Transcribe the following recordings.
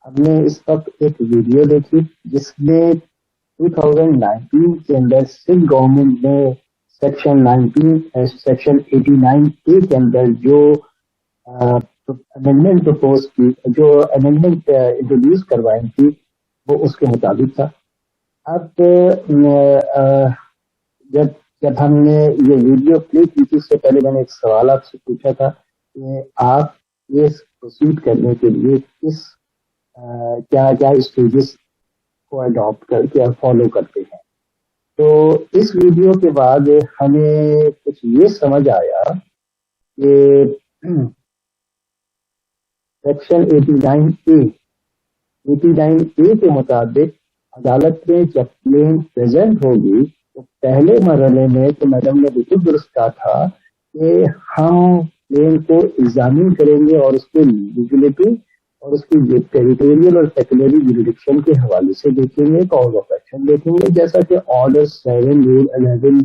ہم نے اس وقت ایک ویڈیو دیکھی جس میں 2019 کے اندر سندھ گورنمنٹ نے سیکشن 89A کے اندر جو امینڈمنٹ پرپوز کی، جو امینڈمنٹ انٹروڈیوس کروائی تھی، وہ اس کے مطابق تھا۔ اب جب ہم نے یہ ویڈیو پلے کی تھی، اس سے پہلے میں نے ایک سوال آپ سے پوچھا تھا کہ آپ یہ پروسیڈ کرنے کے لیے کیا کیا اسٹیجز کو اڈاپٹ کر کے فالو کرتے ہیں۔ تو اس ویڈیو کے بعد ہمیں کچھ یہ سمجھ آیا کہ سیکشن 89A کے مطابق عدالت میں جب کلیم پریزنٹ ہوگی تو پہلے مرحلے میں تو میڈم نے بالکل درست کہا تھا کہ ہم کلیم کو ایگزامن کریں گے اور اس کے لیگلٹی اور اس کی ٹیریٹوریل اور سیکولری جوریڈکشن کے حوالے سے دیکھیں گے، کاز آف ایکشن دیکھیں گے، جیسا کہ آرڈر 7 رول 11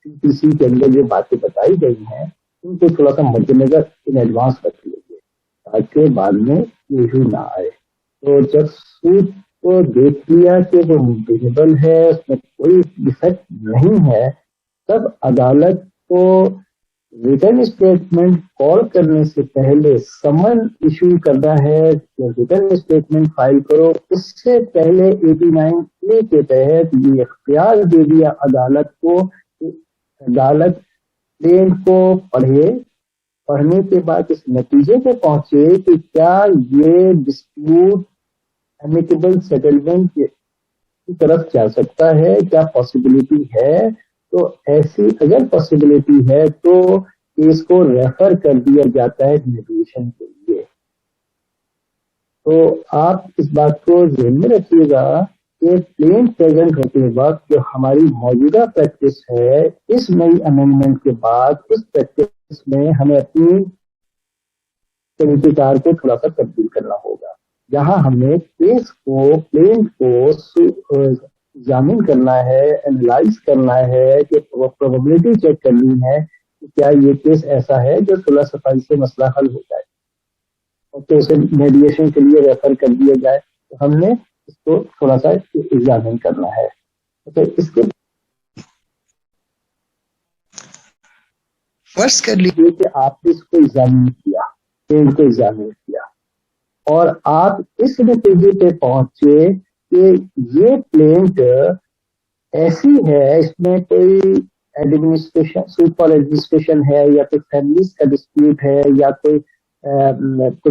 CPC کے اندر جو باتیں بتائی گئی ہیں ان کو تھوڑا سا مد نظر ان ایڈوانس رکھ لیجیے تاکہ بعد میں ایشو نہ آئے۔ تو جب سوٹ کو دیکھ لیا کہ وہ ممکنیبل ہے، اس میں کوئی ڈیفیکٹ نہیں ہے، تب عدالت کو ریٹن اسٹیٹمنٹ کال کرنے سے پہلے سمن ایشو کرنا ہے کہ ریٹن اسٹیٹمنٹ فائل کرو۔ اس سے پہلے 89A کے تحت یہ اختیار دے دیا عدالت کو کہ عدالت کلیم کو پڑھنے کے بعد اس نتیجے پہ پہنچے کہ کیا یہ ڈسپیوٹ امیکیبل سیٹلمنٹ کی طرف جا سکتا ہے، کیا پاسبلٹی ہے۔ تو ایسی اگر پاسبلٹی ہے تو کیس کو ریفر کر دیا جاتا ہے میڈیشن کے لیے۔ تو آپ اس بات کو ذہن میں رکھیے گا کہ کلیم پریزنٹ ہوتے وقت جو ہماری موجودہ پریکٹس ہے، اس نئی امینڈمنٹ کے بعد اس پریکٹس میں ہمیں اپنی طریقہ کار کو تھوڑا سا تبدیل کرنا ہوگا، جہاں ہمیں کیس کو کلیم کو ایگزامن کرنا ہے، اینالائز کرنا ہے، کہ پروبیبلٹی چیک کرنی ہے کہ کیا یہ کیس ایسا ہے جو صلح صفائی سے مسئلہ حل ہو جائے اور تو اسے میڈیشن کے لیے ریفر کر دیا جائے۔ تو ہم نے اس کو تھوڑا سا ایگزامن کرنا ہے۔ تو اس کے فرض کر لیجیے کہ آپ نے اس کو ایگزامن کیا، کیس کو ایگزامن کیا اور آپ اس نتیجے پہ پہنچے کہ یہ پلینٹ ایسی ہے، اس میں کوئی ایڈمنسٹریشن سوٹ فار ایڈمنسٹریشن ہے، یا کوئی فیملیز کا ڈسپیوٹ ہے، یا کوئی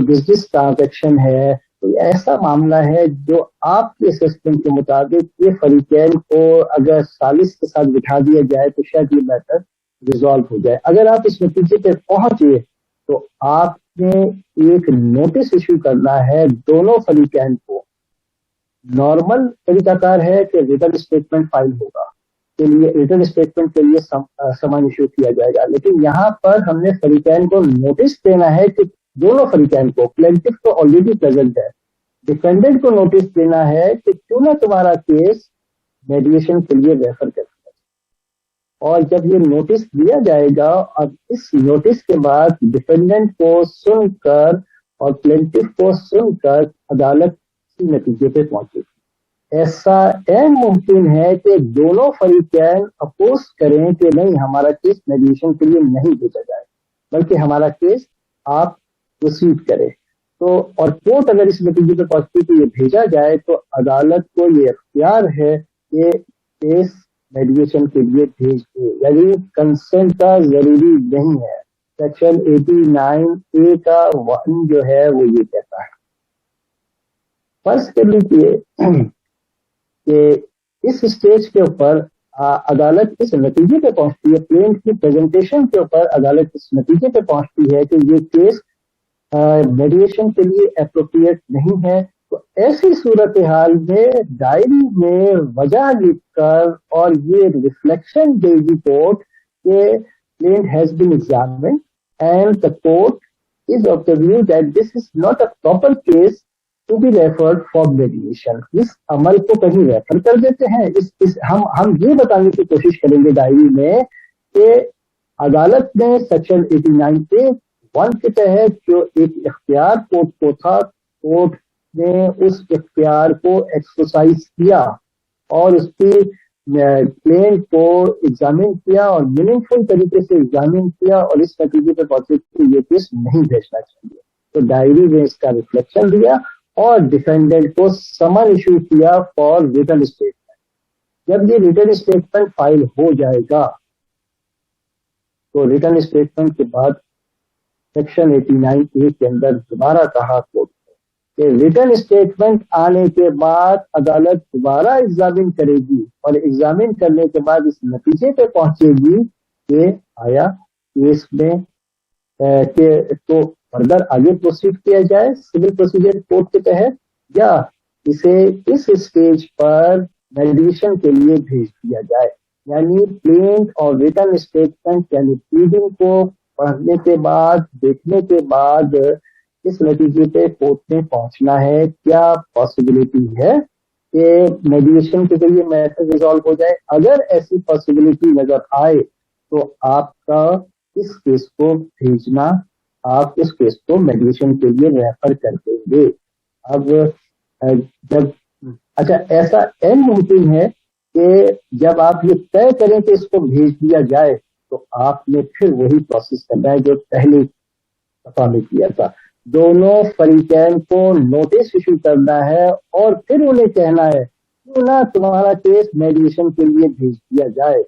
بزنس ٹرانزیکشن ہے، کوئی ایسا معاملہ ہے جو آپ کے اسسمنٹ کے مطابق یہ فریقین کو اگر سالس کے ساتھ بٹھا دیا جائے تو شاید یہ میٹر ریزالو ہو جائے۔ اگر آپ اس نتیجے پہ پہنچے تو آپ نے ایک نوٹس ایشو کرنا ہے دونوں فریقین کو۔ نارمل طریقہ کار ہے کہ ریٹن اسٹیٹمنٹ فائل ہوگا، کے لیے ریٹن اسٹیٹمنٹ کے لیے سمن ایشو کیا جائے گا، لیکن یہاں پر ہم نے فریقین کو نوٹس دینا ہے کہ دونوں فریقین کو، پلینٹف تو آلریڈی پریزنٹ ہے، ڈیفینڈنٹ کو نوٹس دینا ہے کہ کیوں نہ تمہارا کیس میڈیشن کے لیے ریفر کر دیا جائے۔ اور جب یہ نوٹس دیا جائے گا، اب اس نوٹس کے بعد ڈیفینڈنٹ کو سن کر اور پلینٹف کو سن کر عدالت نتیجے پہ پہنچے گی۔ ایسا ممکن ہے کہ دونوں فریقین اپوز کریں کہ نہیں، ہمارا کیس میڈیشن کے لیے نہیں بھیجا جائے بلکہ ہمارا کیس آپ پروسیڈ کرے۔ تو اور کورٹ اگر اس نتیجے پہ پہنچتی کہ یہ بھیجا جائے تو عدالت کو یہ اختیار ہے کہ کیس میڈیشن کے لیے بھیج دے، یعنی کنسنٹ کا ضروری نہیں ہے۔ سیکشن 89A کا 1 جو ہے وہ یہ کہتا ہے۔ فرض کر لیجیے کہ اس اسٹیج کے اوپر عدالت اس نتیجے پہ پہنچتی ہے، پلینٹ کی پریزنٹیشن کے اوپر عدالت اس نتیجے پہ پہنچتی ہے کہ یہ کیس میڈیشن کے لیے اپروپریٹ نہیں ہے، تو ایسی صورتحال میں ڈائری میں وجہ لکھ کر اور یہ ریفلیکشن دے گی کورٹ کہ plaint has been examined and the court is of the view that this is not a proper case to be referred for mediation. اس عمل کو کہیں ریفر کر دیتے ہیں۔ ہم یہ بتانے کی کوشش کریں گے ڈائری میں کہ عدالت نے سیکشن 89A 1 کے تحت جو ایک اختیار کورٹ کو تھا، کورٹ نے اس اختیار کو ایکسرسائز کیا اور اس کی کلیم کو ایگزامن کیا اور میننگ فل طریقے سے ایگزامن کیا اور اس نتیجے پہ پہنچے کہ یہ کیس نہیں بھیجنا چاہیے، تو ڈائری میں اس کا ریفلیکشن دیا اور ڈیفینڈنٹ کو سمن ایشو کیا فار ریٹن اسٹیٹمنٹ. جب یہ ریٹن اسٹیٹمنٹ فائل ہو جائے گا تو ریٹن اسٹیٹمنٹ کے بعد سیکشن 89A کے اندر دوبارہ کہا کورٹ کہ ریٹن اسٹیٹمنٹ آنے کے بعد عدالت دوبارہ ایگزامن کرے گی اور ایگزامن کرنے کے بعد اس نتیجے پہ پہنچے گی کہ آیا کیس میں تو فردر آگے پروسیڈ کیا جائے سول پروسیجر کوڈ کے تحت یا اسے اس اسٹیج پر میڈیشن کے لیے بھیج دیا جائے. یعنی پلینٹ اور ریٹن اسٹیٹمنٹ یعنی پلیڈنگ کو پڑھنے کے بعد دیکھنے کے بعد اس نتیجے پہ کورٹ میں پہنچنا ہے کیا پاسبلٹی ہے کہ میڈیشن کے ذریعے میٹر ریزالو ہو جائے. اگر ایسی پاسبلٹی نظر آئے تو آپ کا اس کیس کو بھیجنا، آپ اس کیس کو میڈیشن کے لیے ریفر کر دیں گے. اب جب اچھا ایسا این ممکن ہے کہ جب آپ یہ طے کریں کہ اس کو بھیج دیا جائے تو آپ نے پھر وہی پروسیس کرنا ہے جو پہلی دفعہ میں کیا تھا. دونوں فریقین کو نوٹس ایشو کرنا ہے اور پھر انہیں کہنا ہے کیوں نہ تمہارا کیس میڈیشن کے لیے بھیج دیا جائے.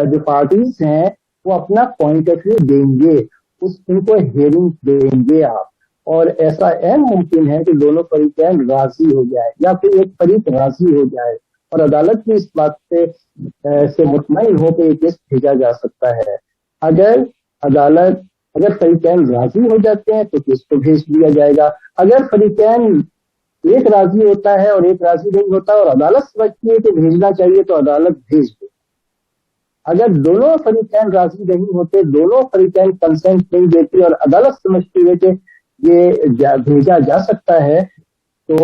جو پارٹیز ہیں وہ اپنا پوائنٹ آف ویو دیں گے، ان کو ہیئرنگ دیں گے آپ. اور ایسا اہم ممکن ہے کہ دونوں فریقین راضی ہو جائے یا پھر ایک فریق راضی ہو جائے اور عدالت بھی اس بات سے مطمئن ہو کہ یہ کیس بھیجا جا سکتا ہے. اگر فریقین راضی ہو جاتے ہیں تو کیس کو بھیج دیا جائے گا. اگر فریقین ایک راضی ہوتا ہے اور ایک راضی نہیں ہوتا اور عدالت سمجھتی ہے کہ بھیجنا چاہیے تو عدالت بھیج دے. اگر دونوں فریقین راضی نہیں ہوتے، دونوں فریقین کنسنٹ نہیں دیتی اور عدالت سمجھتی ہے کہ یہ بھیجا جا سکتا ہے تو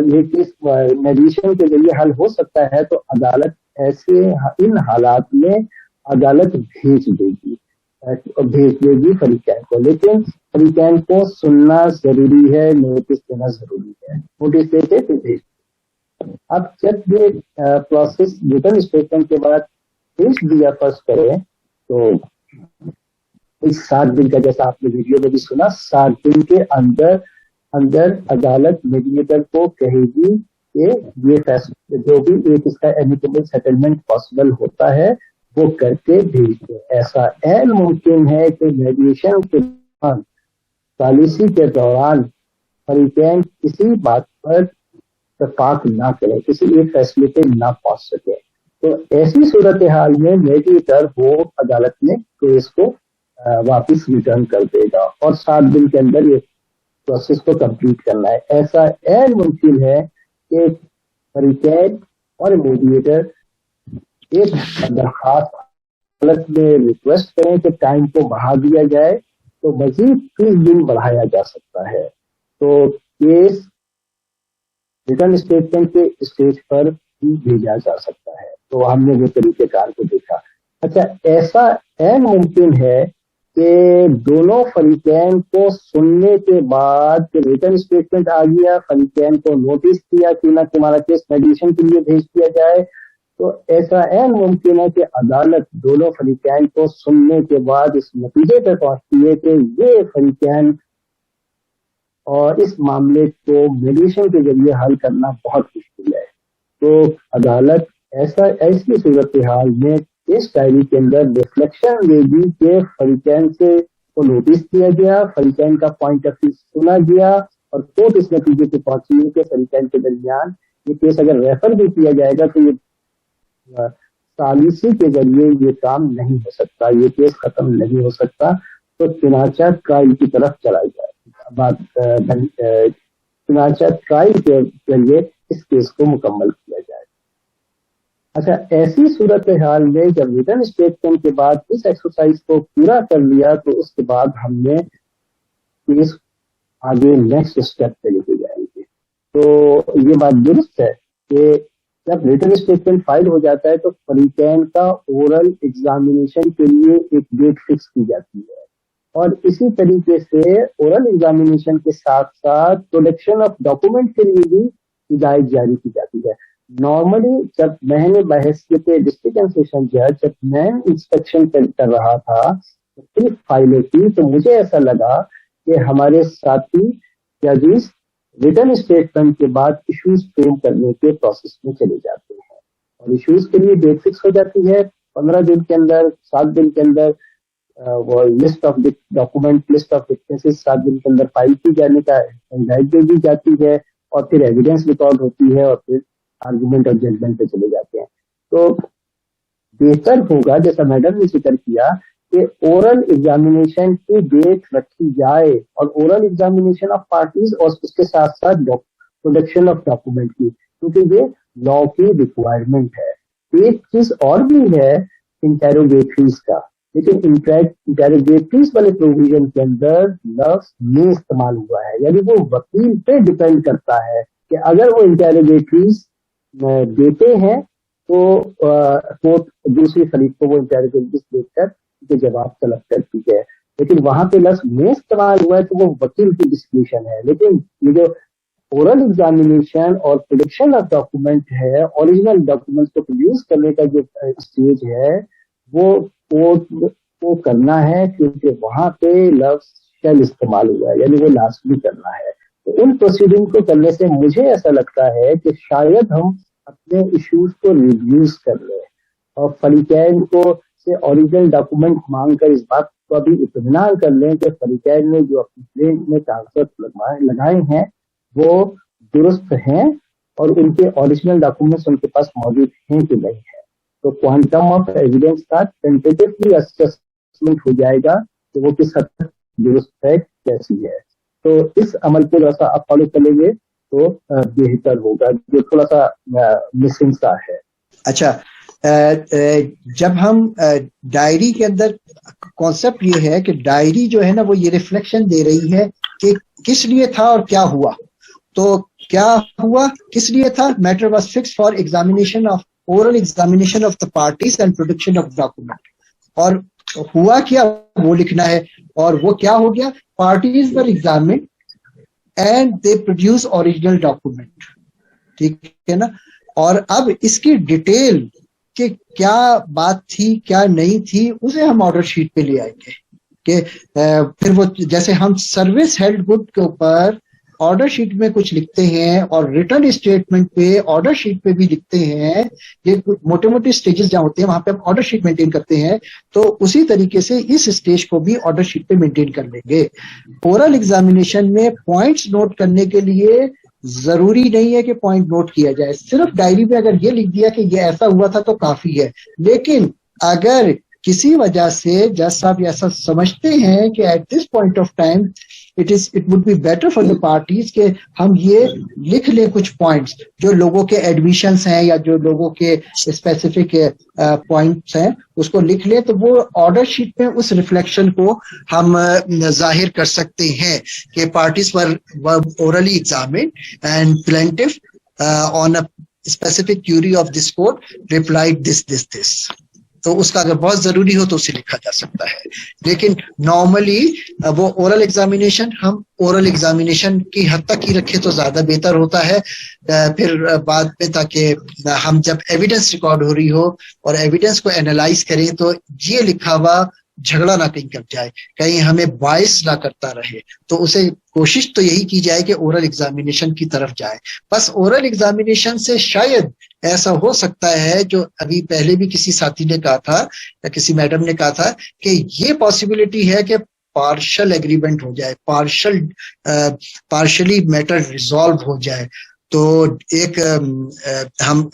یہ کیس میڈیشن کے ذریعے حل ہو سکتا ہے، تو عدالت ان حالات میں عدالت بھیج دے گی فریقین کو. لیکن فریقین کو سننا ضروری ہے، نوٹس دینا ضروری ہے. نوٹس دے کے پھر بھیج دیں. اب جب یہ پروسیس ریٹن اسٹیٹمنٹ کے بعد بھیج دیا فرض کریں تو اس 7 دن کا، جیسا آپ نے ویڈیو میں بھی سنا، 7 دن کے اندر عدالت میڈیٹر کو کہے گی کہ یہ فیصلہ جو بھی ایک اس کا ایمیکیبل سیٹلمنٹ پاسبل ہوتا ہے وہ کر کے بھیج دے. ایسا عین ممکن ہے کہ میڈیشن کے دوران پالیسی کے دوران فریقین کسی بات پر اتفاق نہ کریں، کسی ایک فیصلے پہ نہ پہنچ سکے، تو ایسی صورتحال میں میڈیٹر وہ عدالت میں کیس کو واپس ریٹرن کر دے گا اور 7 دن کے اندر یہ پروسیس کو کمپلیٹ کرنا ہے. ایسا عین ممکن ہے کہ فریقین اور میڈیٹر ایک درخواست عدالت میں ریکویسٹ کریں کہ ٹائم کو بڑھا دیا جائے تو مزید 30 دن بڑھایا جا سکتا ہے، تو کیس ریٹن اسٹیٹمنٹ کے اسٹیج پر بھی بھیجا جا سکتا ہے. تو ہم نے وہ طریقہ کار کو دیکھا. اچھا ایسا عین ممکن ہے کہ دونوں فریقین کو سننے کے بعد کہ ریٹن اسٹیٹمنٹ آ گیا، فریقین کو نوٹس دیا کہ نہ تمہارا کیس میڈیشن کے لیے بھیج دیا جائے، تو ایسا عین ممکن ہے کہ عدالت دونوں فریقین کو سننے کے بعد اس نتیجے پر پہنچتی ہے کہ یہ فریقین اور اس معاملے کو میڈیشن کے ذریعے حل کرنا بہت مشکل ہے. تو عدالت ایسی صورتحال میں اس ڈائری کے اندر ریفلیکشن دے گی کہ فریقین سے کو نوٹس دیا گیا، فریقین کا پوائنٹ آف ویو سنا گیا اور کورٹ اس نتیجے پہ پہنچی ہے کہ فریقین کے درمیان یہ کیس اگر ریفر بھی کیا جائے گا تو یہ ثالثی کے ذریعے یہ کام نہیں ہو سکتا، یہ کیس ختم نہیں ہو سکتا. تو چنانچہ ٹرائل کی طرف چلا جائے، چنانچہ ٹرائل کے ذریعے اس کیس کو مکمل کیا جائے. اچھا ایسی صورتحال میں جب ریٹن اسٹیٹمنٹ کے بعد اس ایکسرسائز کو پورا کر لیا تو اس کے بعد ہم نے کیس آگے نیکسٹ اسٹیپ پہ لے کے جائیں گے. تو یہ بات درست ہے کہ جب ریٹن اسٹیٹمنٹ فائل ہو جاتا ہے تو فریقین کا اورل ایگزامینیشن کے لیے ایک ڈیٹ فکس کی جاتی ہے. اور اسی طریقے سے اورل ایگزامینیشن کے ساتھ ساتھ پروڈکشن آف ڈاکومنٹ کے لیے بھی ہدایت جاری کی جاتی ہے. نارملی جب میں نے بحیثیت ڈسٹرکٹ اینڈ سیشن جج جب میں انسپیکشن کر رہا تھا صرف فائلیں کی، تو مجھے ایسا لگا کہ ہمارے ساتھی ججز ریٹن اسٹیٹمنٹ کے بعد ایشوز فریم کرنے کے پروسیس میں چلے جاتے ہیں، اور ایشوز کے لیے ڈیٹ فکس ہو جاتی ہے 15 دن کے اندر، 7 دن کے اندر وہ list of document, list of witnesses 7 دن کے اندر فائل کی جانے کا ہدایت دے دی جاتی ہے، اور پھر ایویڈینس ریکارڈ ہوتی ہے، اور پھر آرگومنٹ اور ججمنٹ پہ چلے جاتے ہیں. تو بہتر ہوگا جیسا میڈم نے ذکر کیا کہ اورل ایگزامینیشن کی ڈیٹ رکھی جائے، اور اورل ایگزامینیشن آف پارٹیز اور اس کے ساتھ ساتھ پروڈکشن آف ڈاکومنٹ کی، کیونکہ یہ لا کی ریکوائرمنٹ ہے. ایک چیز اور بھی ہے انٹیروگیٹریز کا، لیکن انٹیروگیٹریز والے پروویژن کے اندر لفظ میں استعمال ہوا ہے، یعنی وہ وکیل پہ ڈپینڈ کرتا ہے کہ اگر وہ انٹیروگیٹریز دیتے ہیں تو کورٹ دوسری فریق کو وہ انٹیروگیٹریز دیکھ کر کے جواب طلب کرتی ہے. لیکن وہاں پہ لفظ میں استعمال ہوا ہے تو وہ وکیل کی ڈسکریشن ہے. لیکن یہ جو اورل ایگزامینیشن اور پروڈکشن آف ڈاکومنٹ ہے، اوریجنل ڈاکومنٹ کو پروڈیوس کرنے کا جو اسٹیج ہے وہ کورٹ کو کرنا ہے، کیونکہ وہاں پہ لفظ شیل استعمال ہوا ہے، یعنی وہ لازمی کرنا ہے. تو ان پروسیڈنگ کو کرنے سے مجھے ایسا لگتا ہے کہ شاید ہم اپنے ایشوز کو ریڈیوس کر لیں، اور فریقین کو سے اوریجنل ڈاکومنٹ مانگ کر اس بات کو ابھی اطمینان کر لیں کہ فریقین نے جو اپنی کلیم میں کاغذات لگائے ہیں وہ درست ہیں، اور ان کے اوریجنل ڈاکومنٹس ان کے پاس موجود ہیں کہ نہیں ہے. تو کوانٹم آف ایویڈینس کا ٹینٹیٹیولی اسسمنٹ ہو جائے گا کہ وہ کس حد تک درست ہے، کیسی ہے. تو اس عمل کو تھوڑا سا آپ فالو کر لیں گے تو بہتر ہوگا، جو تھوڑا سا مسنگ سا ہے. اچھا، جب ہم ڈائری کے اندر کانسیپٹ یہ ہے کہ ڈائری جو ہے نا وہ یہ ریفلیکشن دے رہی ہے کہ کس لیے تھا اور کیا ہوا. تو کیا ہوا، کس لیے تھا، matter was fix for examination of oral examination of the parties and production of document. اور ہوا کیا وہ لکھنا ہے، اور وہ کیا ہو گیا، parties were examined and they produce original document. ٹھیک ہے نا. اور اب اس کی ڈیٹیل کہ کیا بات تھی کیا نہیں تھی اسے ہم آرڈر شیٹ پہ لے آئیں گے، کہ پھر وہ جیسے ہم سروس ہیلڈ گڈ کے اوپر آرڈر شیٹ میں کچھ لکھتے ہیں اور ریٹرن اسٹیٹمنٹ پہ آرڈر شیٹ پہ بھی لکھتے ہیں، یہ موٹے موٹے اسٹیجز جہاں ہوتے ہیں وہاں پہ ہم آرڈر شیٹ مینٹین کرتے ہیں، تو اسی طریقے سے اس اسٹیج کو بھی آرڈر شیٹ پہ مینٹین کر لیں گے. اورل ایگزامینیشن میں پوائنٹس نوٹ کرنے کے لیے ضروری نہیں ہے کہ پوائنٹ نوٹ کیا جائے، صرف ڈائری پہ اگر یہ لکھ دیا کہ یہ ایسا ہوا تھا تو کافی ہے. لیکن اگر کسی وجہ سے جج صاحب ایسا سمجھتے ہیں کہ at this point of time it would be better for the parties کہ ہم یہ لکھ لیں کچھ پوائنٹس جو لوگوں کے ایڈمیشنز ہیں یا جو لوگوں کے اسپیسیفک پوائنٹس ہیں اس کو لکھ لیں، تو وہ آرڈر شیٹ میں اس ریفلیکشن کو ہم ظاہر کر سکتے ہیں کہ parties were orally examined and plaintiff on a specific query of this court replied this. تو اس کا اگر بہت ضروری ہو تو اسے لکھا جا سکتا ہے. لیکن نارملی وہ اورل ایگزامینیشن ہم اورل ایگزامینیشن کی حد تک ہی رکھے تو زیادہ بہتر ہوتا ہے، پھر بعد میں تاکہ ہم جب ایویڈنس ریکارڈ ہو رہی ہو اور ایویڈنس کو اینالائز کریں تو یہ لکھا ہوا جھگڑا نہ کہیں کر جائے، کہیں ہمیں باعث نہ کرتا رہے. تو اسے کوشش تو یہی کی جائے کہ اورل ایگزامینیشن کی طرف جائے. بس اورل ایگزامینیشن سے شاید ایسا ہو سکتا ہے جو ابھی پہلے بھی کسی ساتھی نے کہا تھا یا کسی میڈم نے کہا تھا کہ یہ پاسبلٹی ہے کہ پارشل ایگریمنٹ ہو جائے، پارشلی میٹر ریزالو ہو جائے. تو ایک ہم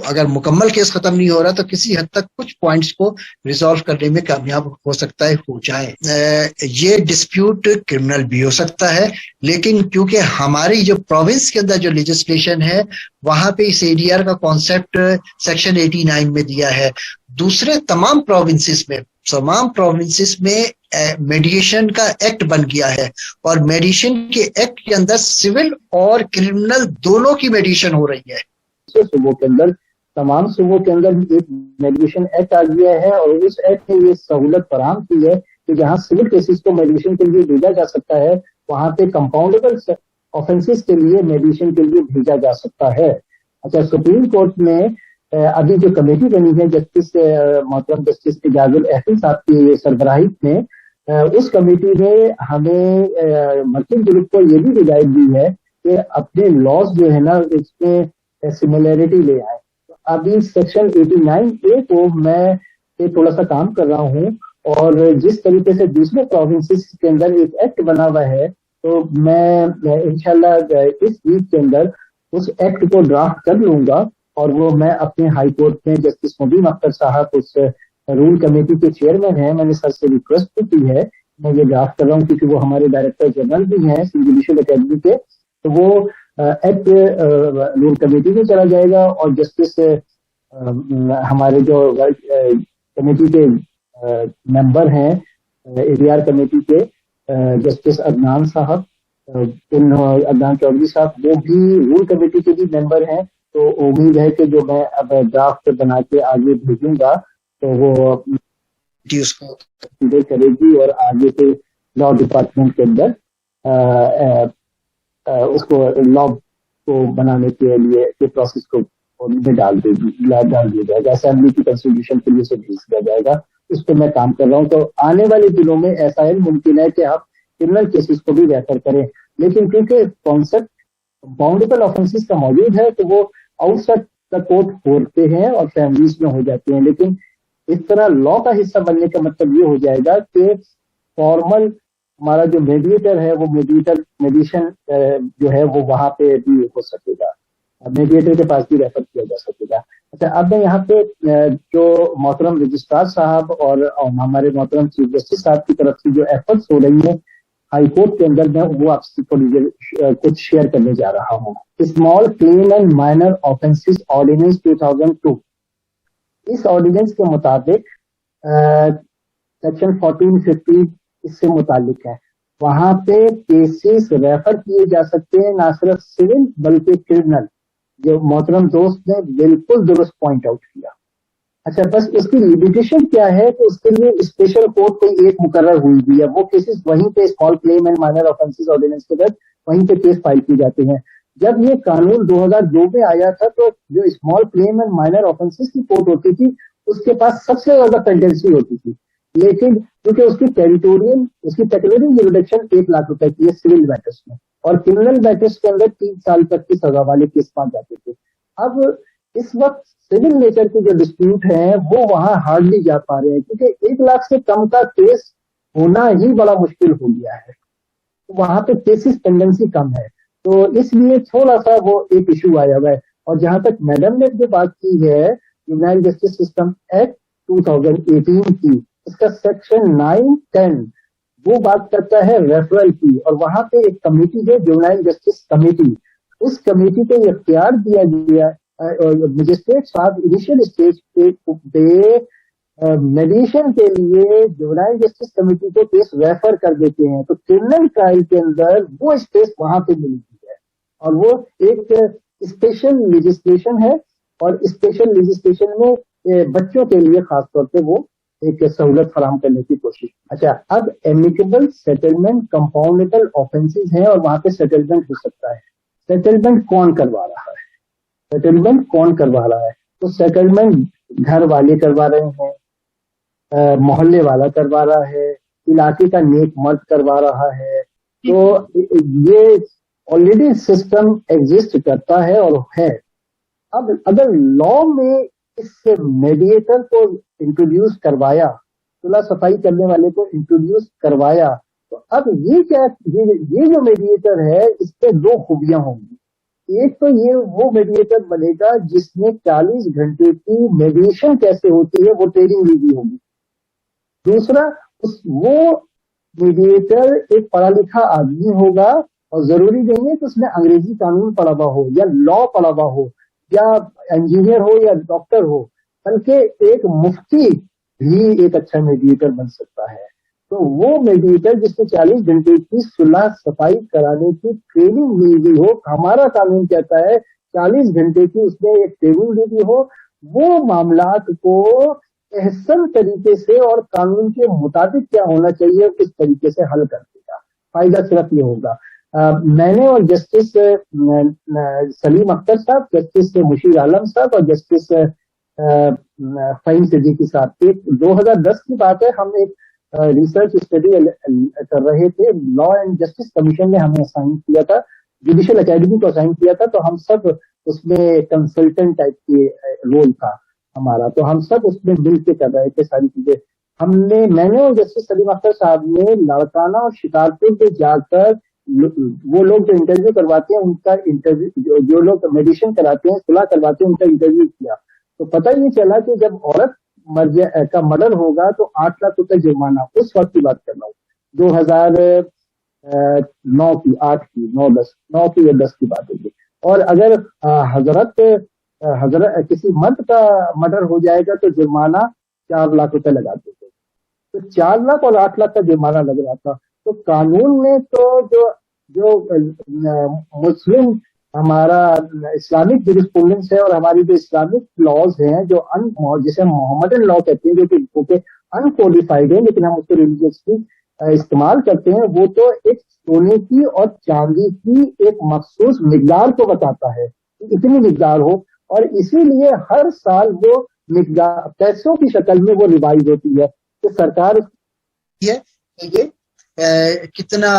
اگر مکمل کیس ختم نہیں ہو رہا تو کسی حد تک کچھ پوائنٹس کو ریزالو کرنے میں کامیاب ہو سکتا ہے، ہو جائیں. یہ ڈسپیوٹ کرمنل بھی ہو سکتا ہے، لیکن کیونکہ ہماری جو پروونس کے اندر جو لیجسلیشن ہے وہاں پہ اس ADR کا کانسیپٹ سیکشن 89 میں دیا ہے. دوسرے تمام پروونسز میں میڈیشن کا ایکٹ بن گیا ہے، اور میڈیشن کے ایکٹ کے اندر سول اور کرمنل دونوں کی میڈیشن ہو رہی ہے. صوبوں کے اندر تمام صوبوں کے اندر ایک میڈیشن ایکٹ آ گیا ہے، اور اس ایکٹ نے یہ سہولت فراہم کی ہے کہ جہاں سول کیسز کو میڈیشن کے لیے بھیجا جا سکتا ہے وہاں پہ کمپاؤنڈیبل آفینسز کے لیے میڈیشن کے لیے بھیجا جا سکتا ہے. اچھا, سپریم کورٹ میں ابھی جو کمیٹی بنی ہے جسٹس محترم جسٹس اعجاز الاحسن صاحب کی سربراہی میں, اس کمیٹی نے ہمیں مسلم گروپ کو یہ بھی ہدایت دی ہے کہ اپنے لاس جو ہے نا اس میں سملیرٹی لے آئے. ابھی سیکشن 89A کو میں تھوڑا سا کام کر رہا ہوں, اور جس طریقے سے دوسرے پروونسز کے اندر ایک ایکٹ بنا ہوا ہے تو میں انشاءاللہ اس ویک کے اندر اس ایکٹ کو ڈرافٹ کر لوں گا, اور وہ میں اپنے ہائی کورٹ میں جسٹس مبین اختر صاحب اس رول کمیٹی کے چیئرمین ہیں, میں نے سر سے ریکویسٹ کی ہے, میں یہ ڈرافٹ کر رہا ہوں کیونکہ وہ ہمارے ڈائریکٹر جنرل بھی ہیں جوڈیشل اکیڈمی کے, تو وہ ایکٹ رول کمیٹی میں چلا جائے گا, اور جسٹس ہمارے جو کمیٹی کے ممبر ہیں ADR کمیٹی کے جسٹس عدنان صاحب, عدنان چودھری صاحب, وہ بھی رول کمیٹی کے بھی ممبر ہیں. تو امید ہے کہ جو میں اب ڈرافٹ بنا کے آگے بھیجوں گا تو وہ اس کو کرے گی, اور آگے سے لا ڈپارٹمنٹ کے اندر اس کو لا کو بنانے کے لیے کے پروسیس کو ڈال دیا جائے گا, اسمبلی کی کنسٹیٹیوشن کے لیے اسے بھیج دیا جائے گا. اس پہ میں کام کر رہا ہوں. تو آنے والے دنوں میں ایسا ہے ممکن ہے کہ آپ کرمنل کیسز کو بھی بہتر کریں, لیکن کیونکہ کانسیپٹ باؤنڈیبل آفینسز کا موجود ہے تو وہ آؤٹ سائڈ کا کورٹ کھولتے ہیں اور فیملیز میں ہو جاتے ہیں. لیکن اس طرح لا کا حصہ بننے کا مطلب یہ ہو جائے گا کہ فارمل ہمارا جو میڈیٹر ہے وہ میڈیشن جو ہے وہ وہاں پہ بھی ہو سکے گا, میڈیٹر کے پاس بھی ریفر کیا جا سکے گا. اچھا, اب میں یہاں پہ جو محترم رجسٹرار صاحب اور ہمارے محترم چیف جسٹس صاحب کی طرف سے جو ایفرٹس ہو رہی ہیں ہائی کورٹ کے اندر, میں وہ آپ سے کچھ شیئر کرنے جا رہا ہوں. Small claim and minor offences ordinance 2002, اس آرڈیننس کے مطابق سیکشن 1450 اس سے متعلق ہے. وہاں پہ کیسز ریفر کیے جا سکتے ہیں, نہ صرف سول بلکہ کرمنل, جو محترم دوست نے بالکل درست پوائنٹ آؤٹ کیا. اچھا, بس اس کی لمیٹیشن کیا ہے کہ اس کے لیے اسپیشل کورٹ کوئی ایک مقرر ہوئی بھی ہے, وہ کیسز وہیں پہ small claim and minor offences ordinance کے تحت وہیں پہ کیس فائل کی جاتے ہیں. جب یہ قانون 2002 میں آیا تھا تو جو small claim and minor offences کی کورٹ ہوتی تھی اس کے پاس سب سے زیادہ پینڈنسی ہوتی تھی, لیکن کیونکہ اس کی ٹیریٹوریل اس کی ٹیکلری جوریڈکشن 1 لاکھ روپے کی ہے سول میٹرس میں, اور کرمنل میٹرس کے اندر 3 سال تک کی سزا والے کیس پا جاتے تھے. اب اس وقت سول نیچر کے جو ڈسپیوٹ ہیں وہ وہاں ہارڈلی جا پا رہے ہیں, کیونکہ 1 لاکھ سے کم کا کیس ہونا ہی بڑا مشکل ہو گیا ہے, وہاں پہ کیسز پینڈنسی کم ہے. تو اس لیے تھوڑا سا وہ ایک ایشو آیا ہوا ہے. اور جہاں تک میڈم نے جو بات کی ہے جوینائل جسٹس سسٹم ایکٹ 2018 کی, اس کا سیکشن 9-10 وہ بات کرتا ہے ریفرل کی, اور وہاں پہ ایک کمیٹی ہے جوینائل جسٹس کمیٹی. اس کمیٹی کو یہ اختیار دیا گیا مجسٹریٹ صاحب انیشیل اسٹیج پہ میڈیشن کے لیے جوینائل جسٹس کمیٹی کو کیس ریفر کر دیتے ہیں. تو کرمنل ٹرائل کے اندر وہ اسپیس وہاں پہ ملتی ہے, اور وہ ایک اسپیشل لیجسلیشن ہے, اور اسپیشل لیجسلیشن میں بچوں کے لیے خاص طور پہ وہ ایک سہولت فراہم کرنے کی کوشش. اچھا, اب ایمیکیبل سیٹلمنٹ کمپاؤنڈیبل آفینسز ہیں اور وہاں پہ سیٹلمنٹ ہو سکتا ہے. سیٹلمنٹ کون کروا رہا ہے؟ سیٹلمنٹ کون کروا رہا ہے؟ تو سیٹلمنٹ گھر والے کروا رہے ہیں, محلے والا کروا رہا ہے, علاقے کا نیک مرد کروا رہا ہے. تو یہ آلریڈی سسٹم ایگزسٹ کرتا ہے اور ہے. اب اگر لا میں اس میڈیٹر کو انٹروڈیوس کروایا, صلح صفائی کرنے والے کو انٹروڈیوس کروایا, تو اب یہ جو میڈیٹر ہے اس پہ 2 خوبیاں ہوں گی. ایک تو یہ وہ میڈیٹر بنے گا جس میں 40 گھنٹے کی میڈیشن کیسے ہوتی ہے وہ ٹریننگ لی گئی ہوگی. دوسرا, وہ میڈیٹر ایک پڑھا لکھا آدمی ہوگا, اور ضروری نہیں ہے کہ اس نے انگریزی قانون پڑھا ہوا ہو یا لا پڑھا ہوا ہو یا انجینئر ہو یا ڈاکٹر ہو, بلکہ ایک مفتی بھی ایک اچھا میڈیٹر بن سکتا ہے. تو وہ میڈیٹر جس نے 40 گھنٹے کی صلح صفائی کرانے کی ٹریننگ لی ہوئی ہو, ہمارا قانون کہتا ہے 40 گھنٹے کی اس نے ایک ٹریننگ لی ہوئی ہو, وہ معاملات کو احسن طریقے سے اور قانون کے مطابق کیا ہونا چاہیے کس طریقے سے حل کر دے گا. فائدہ صرف یہ ہوگا. میں نے اور جسٹس سلیم اختر صاحب, جسٹس مشیر عالم صاحب اور جسٹس فہیم صدیقی صاحب کے 2010 کی بات ہے, ہم ایک ریسرچ اسٹڈی کر رہے تھے. لا اینڈ جسٹس کمیشن نے ہمیں اسائن کیا تھا, جوڈیشل اکیڈمی کو اسائن کیا تھا, تو ہم سب اس میں کنسلٹنٹ ٹائپ کی رول تھا ہمارا, تو ہم سب اس میں مل کے کر رہے تھے ساری چیزیں. میں نے اور جسٹس سلیم اختر صاحب نے لاڑکانہ اور شکارپور پہ جا کر وہ لوگ جو انٹرویو کرواتے ہیں ان کا انٹرویو, جو لوگ میڈیشن کراتے ہیں صلاح کرواتے ہیں ان کا انٹرویو کیا, تو پتہ یہ چلا کہ جب عورت کا مرڈر ہوگا تو 8 لاکھ روپے جرمانہ. اس وقت کی بات کر رہا ہوں, 2009 کی, 8 کی, 9 کی یا 10 کی بات ہوگی. اور اگر حضرت کسی مرد کا مرڈر ہو جائے گا تو جرمانہ 4 لاکھ روپے لگا دیتے. تو 4 لاکھ اور 8 لاکھ کا جرمانہ لگ رہا تھا. تو قانون میں تو جو مسلم ہمارا اسلامک جورسپروڈنس ہے اور ہماری جو اسلامک لاز ہیں جو جسے محمدن لا کہتے ہیں, جو کہ ان کوالیفائڈ ہیں لیکن ہم اس کو ریلیجیسلی استعمال کرتے ہیں, وہ تو ایک سونے کی اور چاندی کی ایک مخصوص مقدار کو بتاتا ہے, اتنی مقدار ہو, اور اسی لیے ہر سال وہ مقدار پیسوں کی شکل میں وہ ریوائز ہوتی ہے. تو سرکار یہ کتنا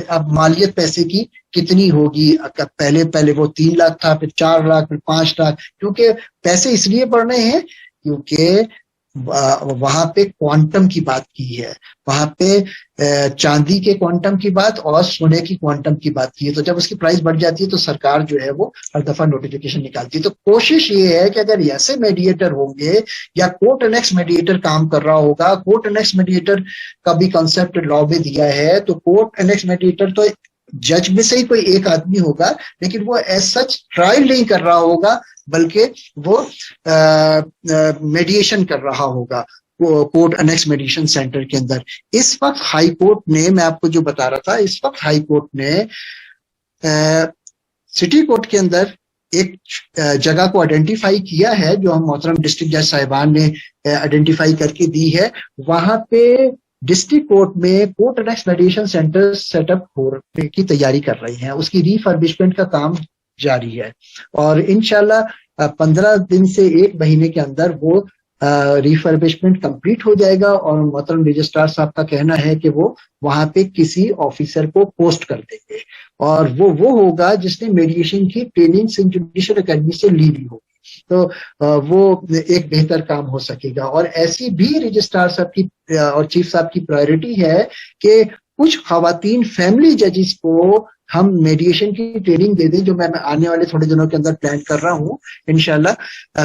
اب مالیت پیسے کی کتنی ہوگی. پہلے وہ 3 لاکھ تھا, پھر 4 لاکھ, پھر 5 لاکھ, کیونکہ پیسے اس لیے بڑھ رہے ہیں کیونکہ وہاں پہ کوانٹم کی بات کی ہے, وہاں پہ چاندی کے کوانٹم کی بات اور سونے کی کوانٹم کی بات کی ہے. تو جب اس کی پرائز بڑھ جاتی ہے تو سرکار جو ہے وہ ہر دفعہ نوٹیفیکیشن نکالتی ہے. تو کوشش یہ ہے کہ اگر ایسے میڈیٹر ہوں گے یا کورٹ انیکس میڈیٹر کام کر رہا ہوگا, کورٹ انیکس میڈیٹر کا بھی کنسپٹ لا میں دیا ہے, تو کورٹ انیکس میڈیٹر تو جج میں سے ہی کوئی ایک آدمی ہوگا, لیکن وہ ایز سچ ٹرائل نہیں کر رہا ہوگا بلکہ وہ میڈیشن کر رہا ہوگا کورٹ انیکس میڈیشن سینٹر کے اندر. اس وقت ہائی کورٹ نے, میں آپ کو جو بتا رہا تھا, اس وقت ہائی کورٹ نے سٹی کورٹ کے اندر ایک جگہ کو آئیڈینٹیفائی کیا ہے جو ہم محترم ڈسٹرکٹ جج صاحبان نے آئیڈینٹیفائی کر کے دی ہے. وہاں پہ ڈسٹرکٹ کورٹ میں court annex mediation centre set up ہونے کی تیاری کر رہی ہیں, اس کی ریفربشمنٹ کا کام جاری ہے, اور انشاءاللہ 15 دن سے 1 مہینے کے اندر وہ ریفربشمنٹ کمپلیٹ ہو جائے گا. اور محترم رجسٹرار صاحب کا کہنا ہے کہ وہ وہاں پہ کسی آفیسر کو پوسٹ کر دیں گے, اور وہ ہوگا جس نے میڈیشن کی ٹریننگ جوڈیشل اکیڈمی سے لی ہوگی, تو وہ ایک بہتر کام ہو سکے گا. اور ایسی بھی رجسٹرار صاحب کی اور چیف صاحب کی پرائرٹی ہے کہ کچھ خواتین فیملی ججز کو ہم میڈیشن کی ٹریننگ دے دیں, جو میں آنے والے تھوڑے دنوں کے اندر پلان کر رہا ہوں. انشاءاللہ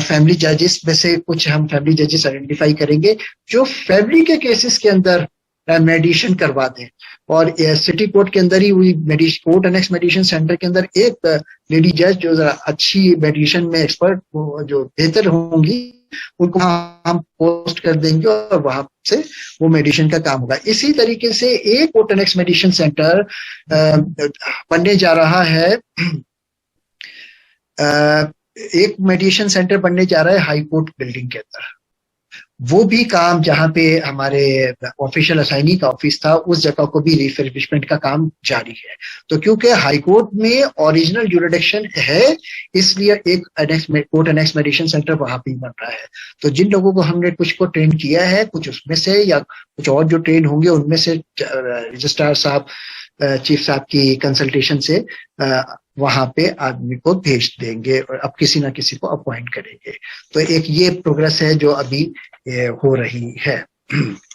فیملی ججز میں سے کچھ ہم فیملی ججز آئیڈینٹیفائی کریں گے جو فیملی کے کیسز کے اندر میڈیشن کروا دیں. اور سٹی کورٹ کے اندر ہی کورٹ انیکس میڈیشن سینٹر کے اندر ایک لیڈی جج جو اچھی میڈیشن میں ایکسپرٹ جو بہتر ہوں گی ان کو ہم پوسٹ کر دیں گے اور وہاں سے وہ میڈیشن کا کام ہوگا. اسی طریقے سے ایک کورٹ انیکس میڈیشن سینٹر بننے جا رہا ہے, ایک میڈیشن سینٹر بننے جا رہا ہے ہائی کورٹ بلڈنگ کے اندر. وہ بھی کام جہاں پہ ہمارے آفیشیل اسائنی کا آفس تھا اس جگہ کو بھی ریفربشمنٹ کا کام جاری ہے. تو کیونکہ ہائی کورٹ میں اوریجنل جوریڈکشن ہے اس لیے ایک کورٹ انیکس میڈیشن سینٹر وہاں پہ بن رہا ہے. تو جن لوگوں کو ہم نے کچھ کو ٹرین کیا ہے, کچھ اس میں سے یا کچھ اور جو ٹرین ہوں گے ان میں سے رجسٹرار صاحب چیف صاحب کی کنسلٹیشن سے وہاں پہ آدمی کو بھیج دیں گے اور اب کسی نہ کسی کو اپوائنٹ کریں گے. تو ایک یہ پروگرس ہے جو ابھی ہو رہی ہے.